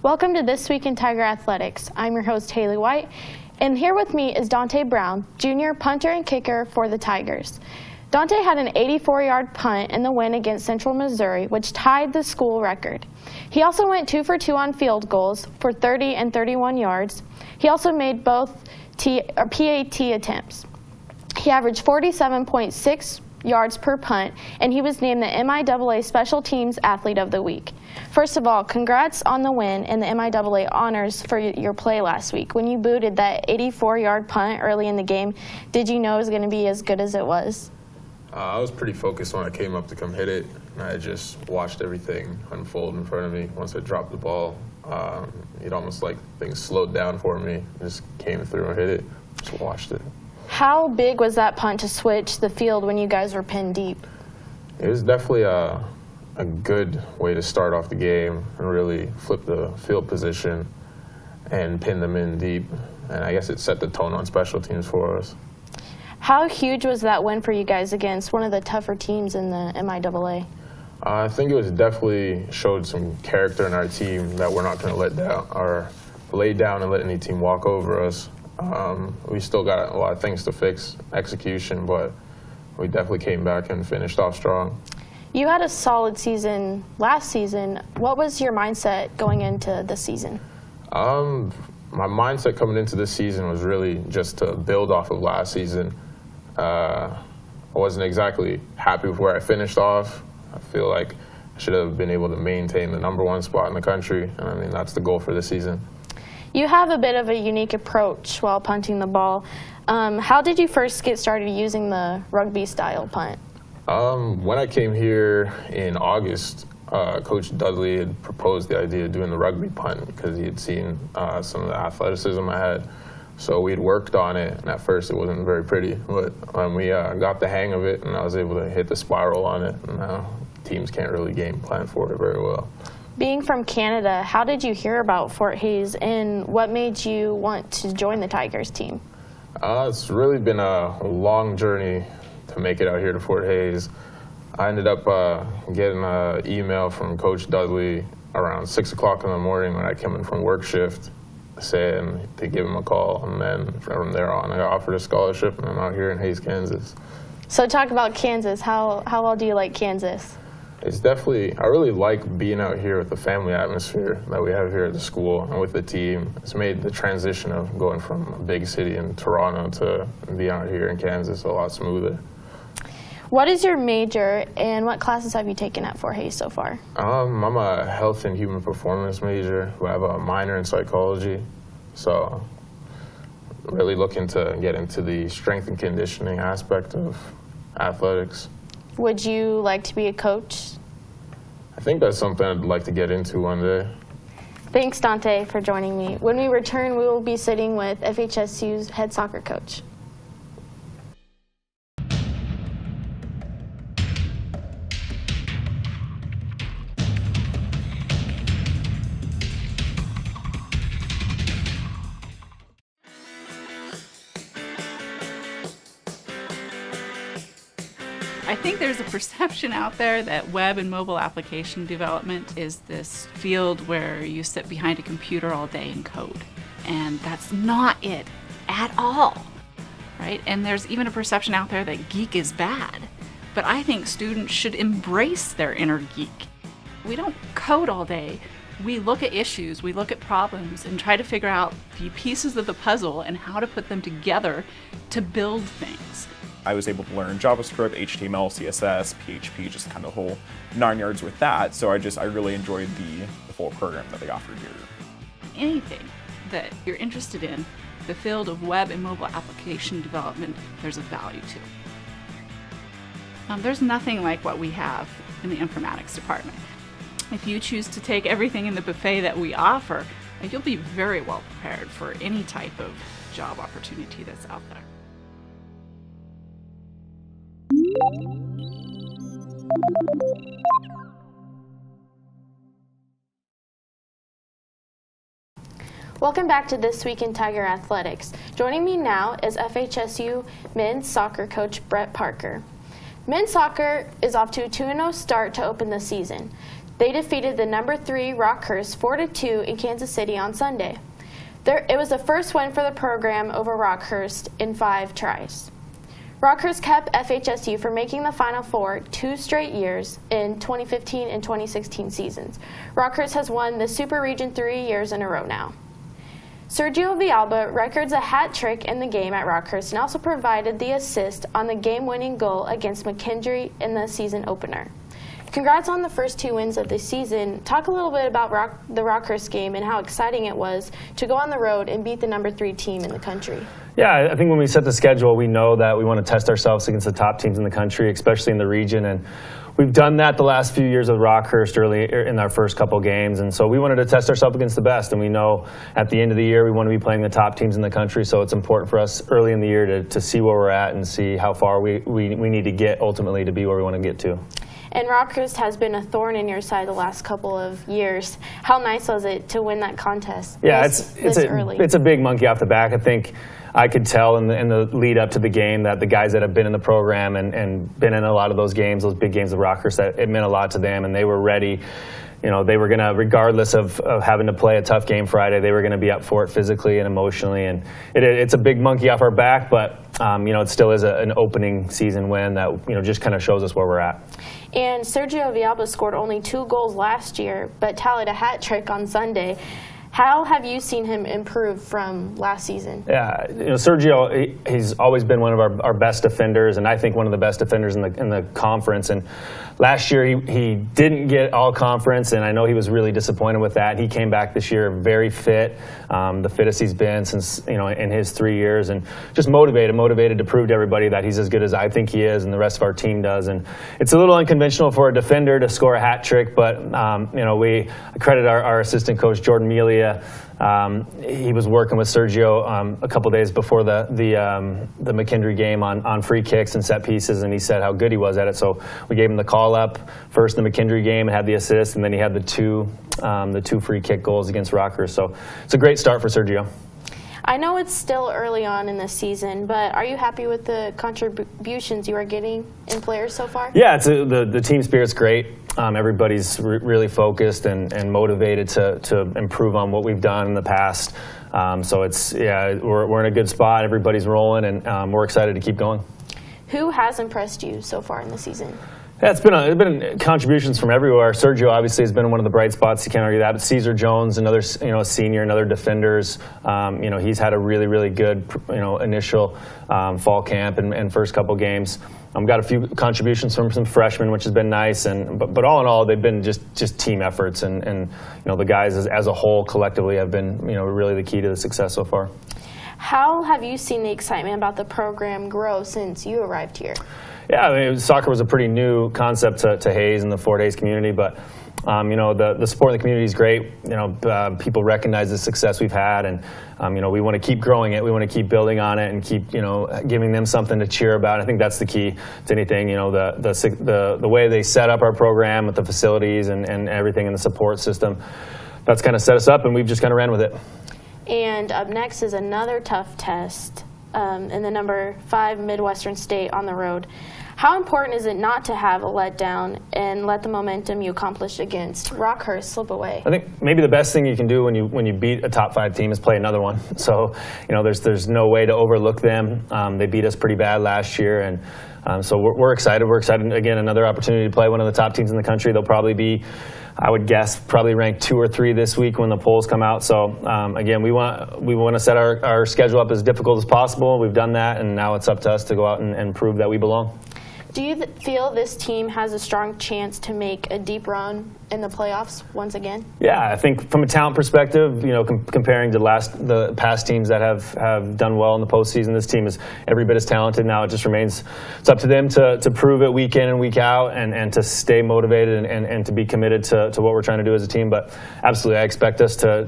Welcome to This Week in Tiger Athletics. I'm your host, Haley White, and here with me is Dante Brown Jr, punter and kicker for the Tigers. Dante had an 84-yard punt in the win against Central Missouri, which tied the school record. He also went 2 for 2 on field goals for 30 and 31 yards. He also made both PAT attempts. He averaged 47.6 yards per punt, and he was named the MIAA Special Teams Athlete of the Week. First of all, congrats on the win and the MIAA honors for your play last week. When you booted that 84-yard punt early in the game, did you know it was going to be as good as it was? I was pretty focused when I came up to come hit it, and I just watched everything unfold in front of me. Once I dropped the ball, it almost like things slowed down for me. Just came through and hit it, just watched it. How big was that punt to switch the field when you guys were pinned deep? It was definitely a good way to start off the game and really flip the field position and pin them in deep. And I guess it set the tone on special teams for us. How huge was that win for you guys against one of the tougher teams in the MIAA? I think it was definitely showed some character in our team that we're not going to let down or lay down and let any team walk over us. We still got a lot of things to fix, execution, but we definitely came back and finished off strong. You had a solid season last season. What was your mindset going into this season? My mindset coming into this season was really just to build off of last season. I wasn't exactly happy with where I finished off. I feel like I should have been able to maintain the #1 spot in the country, and I mean that's the goal for this season. You have a bit of a unique approach while punting the ball. How did you first get started using the rugby-style punt? When I came here in August, Coach Dudley had proposed the idea of doing the rugby punt because he had seen some of the athleticism I had. So we had worked on it, and at first it wasn't very pretty. But when we got the hang of it and I was able to hit the spiral on it, and now teams can't really game plan for it very well. Being from Canada, how did you hear about Fort Hays, and what made you want to join the Tigers team? It's really been a long journey to make it out here to Fort Hays. I ended up getting an email from Coach Dudley around 6 o'clock in the morning when I came in from work shift saying to give him a call, and then from there on I got offered a scholarship, and I'm out here in Hays, Kansas. So talk about Kansas. How well do you like Kansas? It's definitely, I really like being out here with the family atmosphere that we have here at the school and with the team. It's made the transition of going from a big city in Toronto to being out here in Kansas a lot smoother. What is your major, and what classes have you taken at Fort Hays so far? I'm a health and human performance major. I have a minor in psychology, so really looking to get into the strength and conditioning aspect of athletics. Would you like to be a coach? I think that's something I'd like to get into one day. Thanks, Dante, for joining me. When we return, we will be sitting with FHSU's head soccer coach. I think there's a perception out there that web and mobile application development is this field where you sit behind a computer all day and code. And that's not it at all, right? And there's even a perception out there that geek is bad. But I think students should embrace their inner geek. We don't code all day. We look at issues, we look at problems, and try to figure out the pieces of the puzzle and how to put them together to build things. I was able to learn JavaScript, HTML, CSS, PHP, just kind of the whole 9 yards with that. So I really enjoyed the full program that they offered here. Anything that you're interested in, the field of web and mobile application development, there's a value to. There's nothing like what we have in the informatics department. If you choose to take everything in the buffet that we offer, you'll be very well prepared for any type of job opportunity that's out there. Welcome back to This Week in Tiger Athletics. Joining me now is FHSU men's soccer coach Brett Parker. Men's soccer is off to a 2-0 start to open the season. They defeated the number 3 Rockhurst 4-2 in Kansas City on Sunday. It was the first win for the program over Rockhurst in 5 tries. Rockhurst kept FHSU from making the Final Four 2 straight years in 2015 and 2016 seasons. Rockhurst has won the Super Region 3 years in a row now. Sergio Villalba records a hat trick in the game at Rockhurst and also provided the assist on the game-winning goal against McKendree in the season opener. Congrats on the first 2 wins of the season. Talk a little bit about the Rockhurst game and how exciting it was to go on the road and beat the number 3 team in the country. Yeah, I think when we set the schedule, we know that we want to test ourselves against the top teams in the country, especially in the region. And we've done that the last few years with Rockhurst early in our first couple games. And so we wanted to test ourselves against the best. And we know at the end of the year, we want to be playing the top teams in the country. So it's important for us early in the year to see where we're at and see how far we need to get ultimately to be where we want to get to. And Rockhurst has been a thorn in your side the last couple of years. How nice was it to win that contest? Yeah, it's a big monkey off the back. I think I could tell in the lead up to the game that the guys that have been in the program and been in a lot of those games, those big games of Rockhurst, that it meant a lot to them, and they were ready. You know, they were going to, regardless of having to play a tough game Friday, they were going to be up for it physically and emotionally. And it's a big monkey off our back, but it still is an opening season win that just kind of shows us where we're at. And Sergio Villalba scored only 2 goals last year, but tallied a hat trick on Sunday. How have you seen him improve from last season? Yeah, Sergio, he's always been one of our best defenders, and I think one of the best defenders in the conference. And last year he didn't get all conference, and I know he was really disappointed with that. He came back this year very fit, the fittest he's been since in his 3 years, and just motivated to prove to everybody that he's as good as I think he is, and the rest of our team does. And it's a little unconventional for a defender to score a hat trick, but we credit our assistant coach Jordan Melia. He was working with Sergio a couple days before the McKendree game on free kicks and set pieces, and he said how good he was at it. So we gave him the call up first in the McKendree game and had the assist, and then he had the two free kick goals against Rockhurst. So it's a great start for Sergio. I know it's still early on in the season, but are you happy with the contributions you are getting in players so far? Yeah, the team spirit's great. Everybody's really focused and motivated to improve on what we've done in the past. So we're in a good spot. Everybody's rolling, and we're excited to keep going. Who has impressed you so far in the season? Yeah, it's been contributions from everywhere. Sergio obviously has been one of the bright spots. You can't argue that. But Caesar Jones, another senior, another defenders. He's had a really good initial fall camp and first couple games. Got a few contributions from some freshmen, which has been nice. But all in all, they've been just team efforts, and the guys as a whole collectively have been really the key to the success so far. How have you seen the excitement about the program grow since you arrived here? Yeah, soccer was a pretty new concept to Hayes and the Fort Hays community, but the support in the community is great. People recognize the success we've had, and we want to keep growing it. We want to keep building on it and keep giving them something to cheer about. I think that's the key to anything. The way they set up our program with the facilities and everything in the support system, that's kind of set us up, and we've just kind of ran with it. And up next is another tough test in the number 5 Midwestern state on the road. How important is it not to have a letdown and let the momentum you accomplished against Rockhurst slip away? I think maybe the best thing you can do when you beat a top 5 team is play another one. So there's no way to overlook them. They beat us pretty bad last year, and so we're excited. We're excited again, another opportunity to play one of the top teams in the country. They'll probably be, I would guess, probably ranked 2 or 3 this week when the polls come out. So again, we want to set our schedule up as difficult as possible. We've done that, and now it's up to us to go out and prove that we belong. Do you feel this team has a strong chance to make a deep run in the playoffs once again? Yeah, I think from a talent perspective, comparing to the past teams that have done well in the postseason, this team is every bit as talented. Now it just remains, it's up to them to prove it week in and week out, and to stay motivated and to be committed to what we're trying to do as a team. But absolutely, I expect us to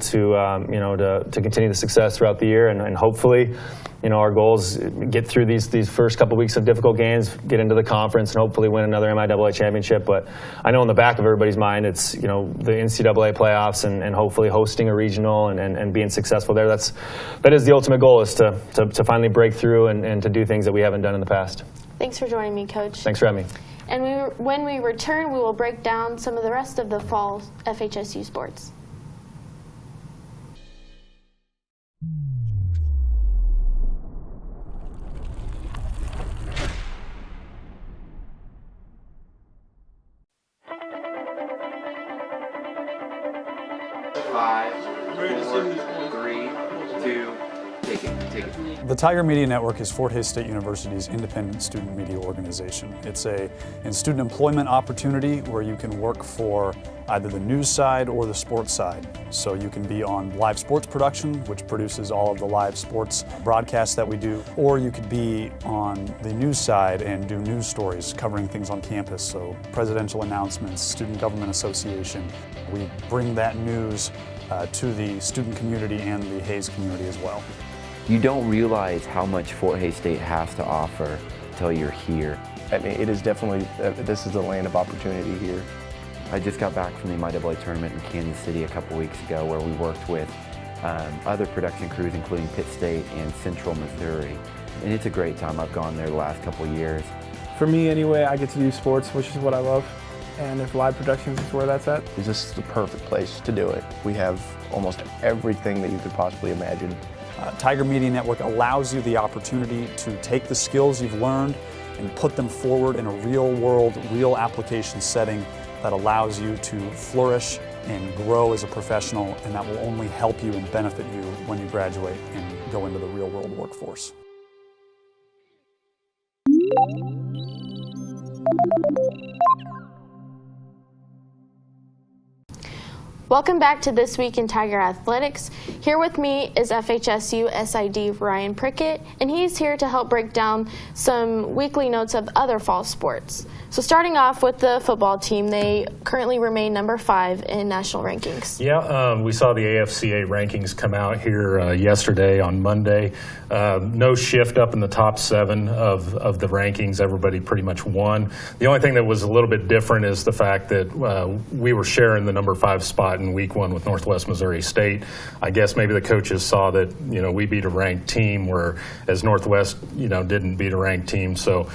continue the success throughout the year, and hopefully, our goals get through these first couple weeks of difficult games, get into the conference, and hopefully win another MIAA championship. But I know in the back of everybody's mind, it's the NCAA playoffs and hopefully hosting a regional and being successful there. That is the ultimate goal, is to finally break through and to do things that we haven't done in the past. Thanks for joining me, Coach. Thanks for having me. And when we return, we will break down some of the rest of the fall FHSU sports. The Tiger Media Network is Fort Hays State University's independent student media organization. It's a student employment opportunity where you can work for either the news side or the sports side. So you can be on live sports production, which produces all of the live sports broadcasts that we do, or you could be on the news side and do news stories covering things on campus, so presidential announcements, student government association. We bring that news to the student community and the Hays community as well. You don't realize how much Fort Hays State has to offer until you're here. I mean, it is definitely, this is the land of opportunity here. I just got back from the MIAA tournament in Kansas City a couple weeks ago where we worked with other production crews, including Pitt State and Central Missouri. And it's a great time. I've gone there the last couple of years. For me anyway, I get to do sports, which is what I love. And if live productions is where that's at, this is the perfect place to do it. We have almost everything that you could possibly imagine. Tiger Media Network allows you the opportunity to take the skills you've learned and put them forward in a real world, real application setting that allows you to flourish and grow as a professional, and that will only help you and benefit you when you graduate and go into the real world workforce. Welcome back to This Week in Tiger Athletics. Here with me is FHSU SID Ryan Prickett, and he's here to help break down some weekly notes of other fall sports. So starting off with the football team, they currently remain number 5 in national rankings. Yeah, we saw the AFCA rankings come out here yesterday on Monday. No shift up in the top 7 of the rankings. Everybody pretty much won. The only thing that was a little bit different is the fact that we were sharing the number 5 spot in week 1 with Northwest Missouri State. I guess maybe the coaches saw that, we beat a ranked team, whereas Northwest, didn't beat a ranked team. So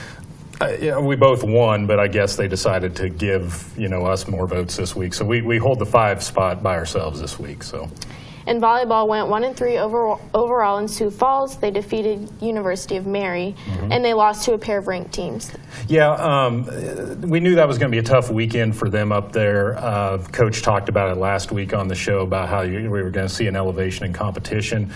we both won, but I guess they decided to give, us more votes this week. So we hold the 5 spot by ourselves this week. So. And volleyball went 1-3 overall in Sioux Falls. They defeated University of Mary, and they lost to a pair of ranked teams. Yeah, we knew that was going to be a tough weekend for them up there. Coach talked about it last week on the show about how we were going to see an elevation in competition.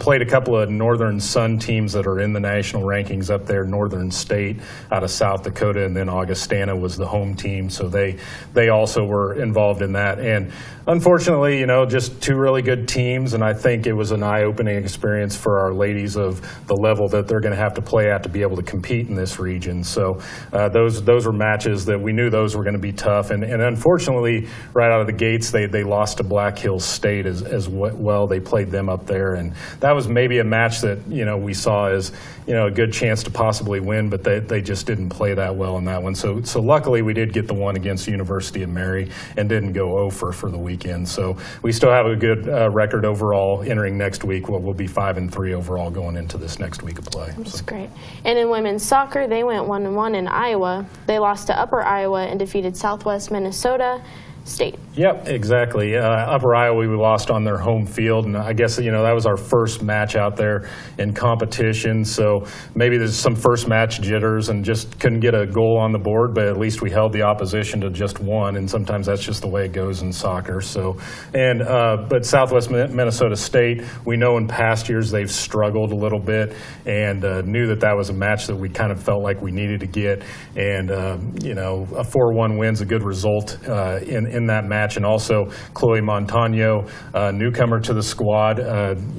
Played a couple of Northern Sun teams that are in the national rankings up there. Northern State out of South Dakota, and then Augustana was the home team, so they also were involved in that. And unfortunately, just 2 really good teams, and I think it was an eye-opening experience for our ladies of the level that they're going to have to play at to be able to compete in this region. So those were matches that we knew those were going to be tough, and unfortunately, right out of the gates, they lost to Black Hills State as well. They played them up there, and that was maybe a match that we saw as a good chance to possibly win, but they just didn't play that well in that one. So luckily, we did get the one against University of Mary and didn't go 0 for the weekend. So we still have a good record overall entering next week. We'll be 5-3 overall going into this next week of play. That's great. And in women's soccer, they went 1-1 in Iowa. They lost to Upper Iowa and defeated Southwest Minnesota State. Yep, exactly. Upper Iowa, we lost on their home field, and I guess that was our first match out there in competition. So maybe there's some first match jitters and just couldn't get a goal on the board, but at least we held the opposition to just 1, and sometimes that's just the way it goes in soccer. So, but Southwest Minnesota State, we know in past years they've struggled a little bit, and knew that was a match that we kind of felt like we needed to get, and a 4-1 win's a good result in that match. And also Chloe Montano, newcomer to the squad,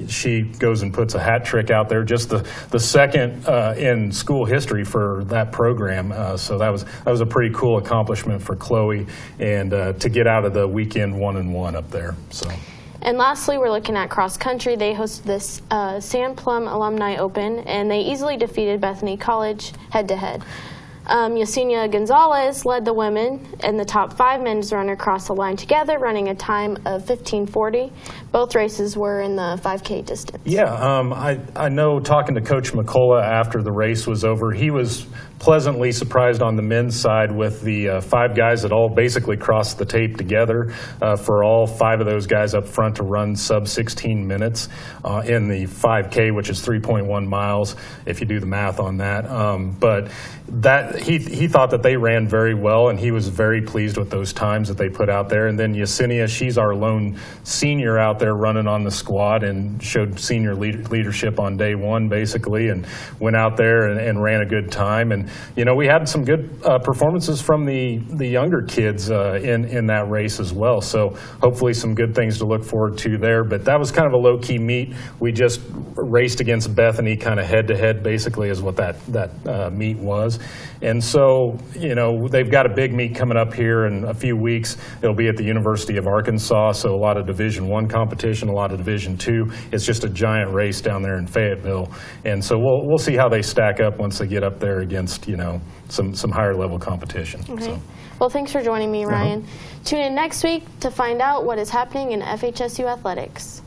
she goes and puts a hat trick out there, just the second in school history for that program. So that was a pretty cool accomplishment for Chloe, and to get out of the weekend 1-1 up there. So. And lastly, we're looking at cross country. They hosted this San Plum Alumni Open, and they easily defeated Bethany College head-to-head. Yesenia Gonzalez led the women, and the top 5 men's runner crossed the line together, running a time of 15:40. Both races were in the 5K distance. Yeah, I know talking to Coach McCullough after the race was over, he was pleasantly surprised on the men's side with the 5 guys that all basically crossed the tape together, for all 5 of those guys up front to run sub 16 minutes in the 5K, which is 3.1 miles if you do the math on that. But that he thought that they ran very well, and he was very pleased with those times that they put out there. And then Yesenia, she's our lone senior out there running on the squad and showed senior leadership on day 1 basically, and went out there and ran a good time. And we had some good performances from the younger kids in that race as well. So hopefully some good things to look forward to there. But that was kind of a low-key meet. We just raced against Bethany kind of head-to-head basically is what that meet was. And so, they've got a big meet coming up here in a few weeks. It'll be at the University of Arkansas, so a lot of Division I competition, a lot of Division II. It's just a giant race down there in Fayetteville. And so we'll see how they stack up once they get up there against, some higher level competition. Okay. So. Well, thanks for joining me, Ryan. Tune in next week to find out what is happening in FHSU athletics.